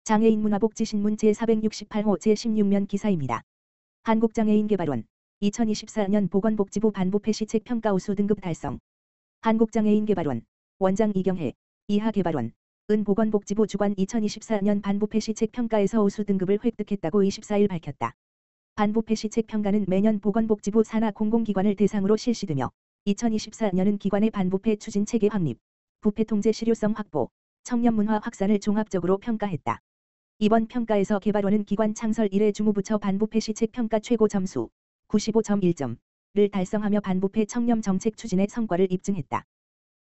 장애인 문화복지신문 제468호 제16면 기사입니다. 한국장애인개발원 2024년 보건복지부 반부패 시책 평가 우수 등급 달성. 한국장애인개발원 원장 이경혜 이하개발원 은 보건복지부 주관 2024년 반부패 시책 평가에서 우수 등급을 획득했다고 24일 밝혔다. 반부패 시책 평가는 매년 보건복지부 산하 공공기관을 대상으로 실시되며 2024년은 기관의 반부패 추진 체계 확립, 부패 통제 실효성 확보, 청년 문화 확산을 종합적으로 평가했다. 이번 평가에서 개발원은 기관 창설 이래 주무부처 반부패 시책 평가 최고 점수 95.1점을 달성하며 반부패 청렴 정책 추진의 성과를 입증했다.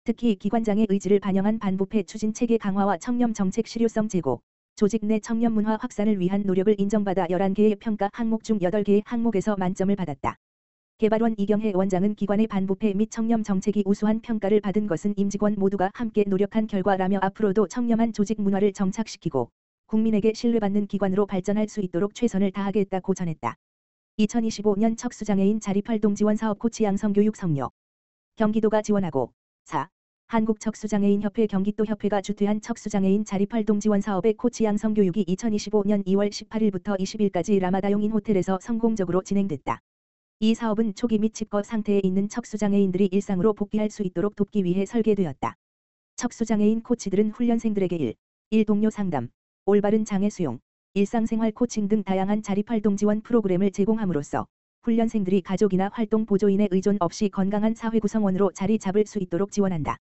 특히 기관장의 의지를 반영한 반부패 추진 체계 강화와 청렴 정책 실효성 제고, 조직 내 청년 문화 확산을 위한 노력을 인정받아 11개의 평가 항목 중 8개의 항목에서 만점을 받았다. 개발원 이경혜 원장은 기관의 반부패 및 청렴 정책이 우수한 평가를 받은 것은 임직원 모두가 함께 노력한 결과라며 앞으로도 청렴한 조직 문화를 정착시키고 국민에게 신뢰받는 기관으로 발전할 수 있도록 최선을 다하겠다고 전했다. 2025년 척수장애인 자립활동 지원 사업 코치 양성 교육 성료. 경기도가 지원하고 4. 한국척수장애인협회 경기도협회가 주최한 척수장애인 자립활동 지원 사업의 코치 양성 교육이 2025년 2월 18일부터 20일까지 라마다용인 호텔에서 성공적으로 진행됐다. 이 사업은 초기 및 집거 상태에 있는 척수장애인들이 일상으로 복귀할 수 있도록 돕기 위해 설계되었다. 척수장애인 코치들은 훈련생들에게 1. 동료 상담, 올바른 장애 수용, 일상생활 코칭 등 다양한 자립활동 지원 프로그램을 제공함으로써 훈련생들이 가족이나 활동 보조인의 의존 없이 건강한 사회 구성원으로 자리 잡을 수 있도록 지원한다.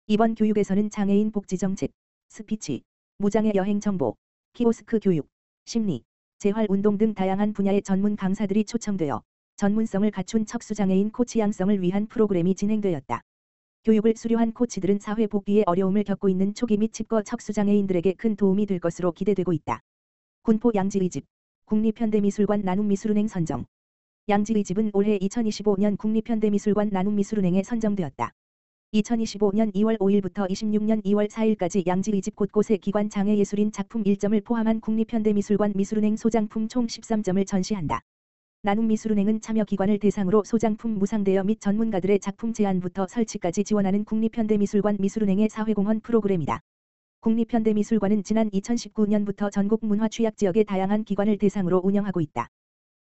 이번 교육에서는 장애인 복지정책, 스피치, 무장애 여행 정보, 키오스크 교육, 심리, 재활운동 등 다양한 분야의 전문 강사들이 초청되어 전문성을 갖춘 척수장애인 코치 양성을 위한 프로그램이 진행되었다. 교육을 수료한 코치들은 사회 복귀에 어려움을 겪고 있는 초기 및 집거 척수장애인들에게 큰 도움이 될 것으로 기대되고 있다. 군포 양지의 집, 국립현대미술관 나눔미술은행 선정. 양지의 집은 올해 2025년 국립현대미술관 나눔미술은행에 선정되었다. 2025년 2월 5일부터 26년 2월 4일까지 양지의 집 곳곳에 기관 장애예술인 작품 1점을 포함한 국립현대미술관 미술은행 소장품 총 13점을 전시한다. 나눔미술은행은 참여기관을 대상으로 소장품 무상대여 및 전문가들의 작품 제안부터 설치까지 지원하는 국립현대미술관 미술은행의 사회공헌 프로그램이다. 국립현대미술관은 지난 2019년부터 전국 문화취약지역의 다양한 기관을 대상으로 운영하고 있다.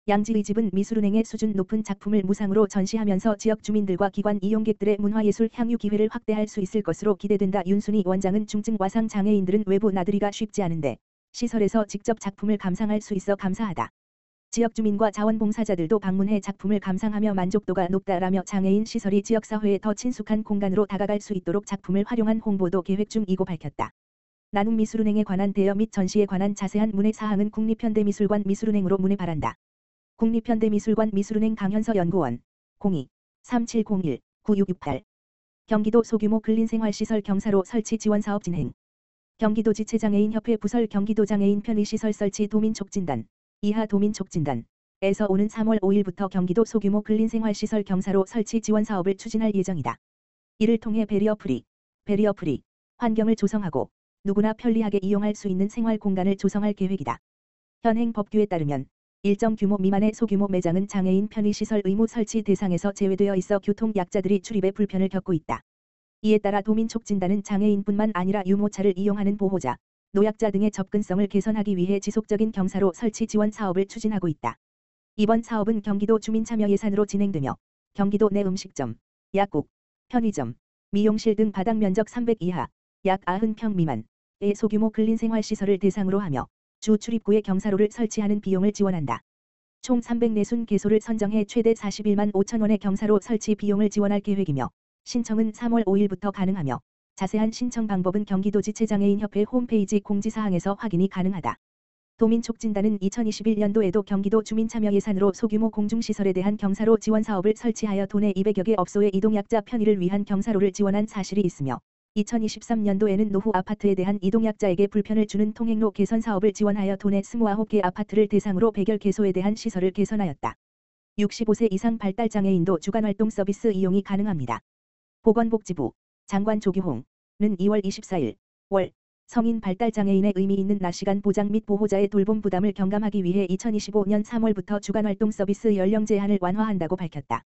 양지의 집은 미술은행의 수준 높은 작품을 무상으로 전시하면서 지역 주민들과 기관 이용객들의 문화예술 향유 기회를 확대할 수 있을 것으로 기대된다. 윤순희 원장은 중증 와상 장애인들은 외부 나들이가 쉽지 않은데 시설에서 직접 작품을 감상할 수 있어 감사하다. 지역 주민과 자원봉사자들도 방문해 작품을 감상하며 만족도가 높다라며 장애인 시설이 지역사회에 더 친숙한 공간으로 다가갈 수 있도록 작품을 활용한 홍보도 계획 중이고 밝혔다. 나눔미술은행에 관한 대여 및 전시에 관한 자세한 문의 사항은 국립현대미술관 미술은행으로 문의 바란다. 국립현대미술관 미술은행 강현서 연구원 02-3701-9668 경기도 소규모 근린생활시설 경사로 설치 지원사업 진행. 경기도 지체장애인협회 부설 경기도장애인 편의시설 설치 도민촉진단 이하 도민촉진단에서 오는 3월 5일부터 경기도 소규모 근린생활시설 경사로 설치 지원사업을 추진할 예정이다. 이를 통해 베리어프리 환경을 조성하고 누구나 편리하게 이용할 수 있는 생활 공간을 조성할 계획이다. 현행 법규에 따르면 일정 규모 미만의 소규모 매장은 장애인 편의시설 의무 설치 대상에서 제외되어 있어 교통약자들이 출입에 불편을 겪고 있다. 이에 따라 도민촉진단은 장애인뿐만 아니라 유모차를 이용하는 보호자, 노약자 등의 접근성을 개선하기 위해 지속적인 경사로 설치 지원 사업을 추진하고 있다. 이번 사업은 경기도 주민참여 예산으로 진행되며 경기도 내 음식점, 약국, 편의점, 미용실 등 바닥 면적 300 이하, 약 90평 미만의 소규모 근린생활시설을 대상으로 하며 주 출입구에 경사로를 설치하는 비용을 지원한다. 총 340개소를 선정해 최대 41만 5천 원의 경사로 설치 비용을 지원할 계획이며 신청은 3월 5일부터 가능하며 자세한 신청 방법은 경기도 지체장애인협회 홈페이지 공지사항에서 확인이 가능하다. 도민촉진단은 2021년도에도 경기도 주민참여 예산으로 소규모 공중시설에 대한 경사로 지원 사업을 설치하여 도내 200여 개 업소의 이동약자 편의를 위한 경사로를 지원한 사실이 있으며 2023년도에는 노후 아파트에 대한 이동약자에게 불편을 주는 통행로 개선 사업을 지원하여 도내 29개 아파트를 대상으로 100여 개소에 대한 시설을 개선하였다. 65세 이상 발달장애인도 주간활동 서비스 이용이 가능합니다. 보건복지부 장관 조규홍은 2월 24일 월 성인 발달장애인의 의미 있는 낮 시간 보장 및 보호자의 돌봄 부담을 경감하기 위해 2025년 3월부터 주간활동 서비스 연령 제한을 완화한다고 밝혔다.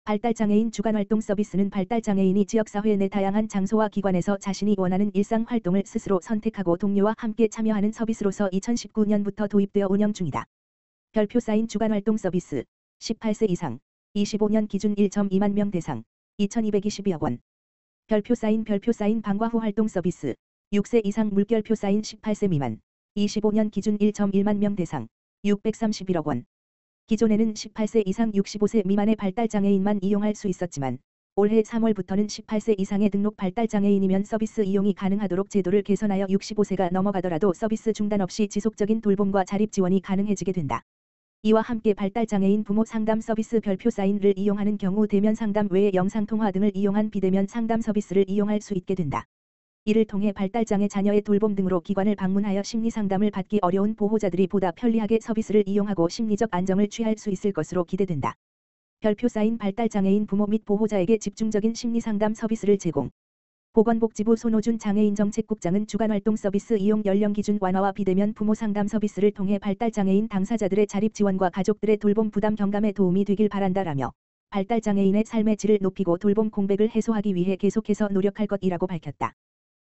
발달장애인 주간활동 서비스는 발달장애인이 지역사회 내 다양한 장소와 기관에서 자신이 원하는 일상활동을 스스로 선택하고 동료와 함께 참여하는 서비스로서 2019년부터 도입되어 운영 중이다. 별표 쌓인 주간활동 서비스 18세 이상 25년 기준 1.2만 명 대상 2,220여 원. 별표 쌓인 방과 후 활동 서비스 6세 이상 물결표 쌓인 18세 미만 25년 기준 1.1만 명 대상 631억 원. 기존에는 18세 이상 65세 미만의 발달장애인만 이용할 수 있었지만 올해 3월부터는 18세 이상의 등록 발달장애인이면 서비스 이용이 가능하도록 제도를 개선하여 65세가 넘어가더라도 서비스 중단 없이 지속적인 돌봄과 자립 지원이 가능해지게 된다. 이와 함께 발달장애인 부모 상담 서비스 별표 사인을 이용하는 경우 대면 상담 외에 영상통화 등을 이용한 비대면 상담 서비스를 이용할 수 있게 된다. 이를 통해 발달장애 자녀의 돌봄 등으로 기관을 방문하여 심리상담을 받기 어려운 보호자들이 보다 편리하게 서비스를 이용하고 심리적 안정을 취할 수 있을 것으로 기대된다. 별표 쌓인 발달장애인 부모 및 보호자에게 집중적인 심리상담 서비스를 제공. 보건복지부 손호준 장애인정책국장은 주간활동 서비스 이용 연령 기준 완화와 비대면 부모 상담 서비스를 통해 발달장애인 당사자들의 자립 지원과 가족들의 돌봄 부담 경감에 도움이 되길 바란다라며 발달장애인의 삶의 질을 높이고 돌봄 공백을 해소하기 위해 계속해서 노력할 것이라고 밝혔다.